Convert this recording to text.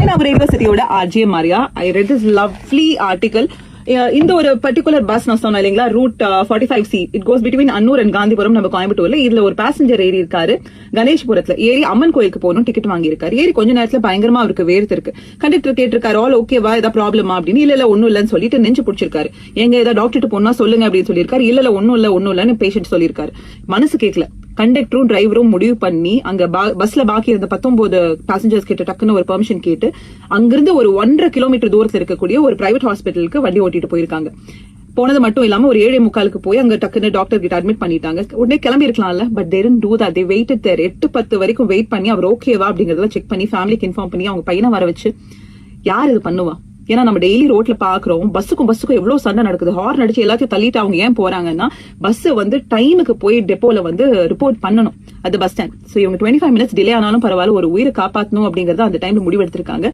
நம்ம யூனிவர்சிட்டியோட RJ Maria. I read this lovely article. இந்த ஒரு பர்டிகுலர் பஸ் நான் சொன்னேன் இல்லைங்களா, route 45C. It goes between Annur and Gandhipuram, நம்ம கோயம்புத்தூர்ல. இதுல ஒரு பேசஞ்சர் ஏறி இருக்காரு. கணேஷ்புரத்துல ஏறி அம்மன் கோயிலுக்கு போகணும், டிக்கெட் வாங்கி இருக்காரு. ஏறி கொஞ்ச நேரத்துல பயங்கரமா அவருக்கு வேர்த்து இருக்கு. கண்டக்டர் கேட்டிருக்காரு, ஆல் ஓகேவா, ஏதாவது ப்ராப்ளமா அப்படின்னு. இல்ல ஒன்னும் இல்லன்னு சொல்லிட்டு நெஞ்சு பிடிச்சிருக்காரு. எங்க ஏதாவது டாக்டர் போனா சொல்லுங்க அப்படின்னு சொல்லியிருக்காரு. இல்ல ஒன்னும் இல்லன்னு பேஷண்ட் சொல்லியிருக்காரு. மனசு கேட்கல. கண்டக்டரும் டிரைவரும் முடிவு பண்ணி அங்க பஸ்ல பாக்கி இருந்த 19 பேசஞ்சர்ஸ் கிட்ட டக்குன்னு ஒரு பெர்மிஷன் கேட்டு அங்கிருந்து ஒரு 1.5 கிலோமீட்டர் தூரத்துல இருக்கக்கூடிய ஒரு பிரைவேட் ஹாஸ்பிட்டலுக்கு வண்டி ஓட்டிட்டு போயிருக்காங்க. போனது மட்டும் இல்லாம ஒரு 7:45 போய் அங்க டக்குன்னு டாக்டர் கிட்ட அட்மிட் பண்ணிட்டாங்க. உடனே கிளம்பி இருக்கலாம்ல, but they didn't do that. They waited there. 8-10 வரைக்கும் வெயிட் பண்ணி அவர் ஓகேவா அப்படிங்கறத செக் பண்ணி ஃபேமிலிக்கு இன்ஃபார்ம் பண்ணி அவங்க பையனை வர வச்சு யார் இது பண்ணுவா? ஏன்னா நம்ம டெய்லி ரோட்ல பாக்குறோம், பஸ்ஸுக்கும் எவ்வளவு சண்டை நடக்குது. ஹார்ன் அடிச்சு எல்லாத்தையும் தள்ளிட்டு அவங்க ஏன் போறாங்கன்னா, பஸ் டைமுக்கு போய் டெப்போல ரிப்போர்ட் பண்ணணும் அது பஸ் ஸ்டாண்ட். சோ இவங்க 25 மினிட்ஸ் டிலே ஆனாலும் பரவாயில்ல, ஒரு உயிரை காப்பாற்றணும் அப்படிங்கறத அந்த டைம்ல முடிவெடுத்திருக்காங்க.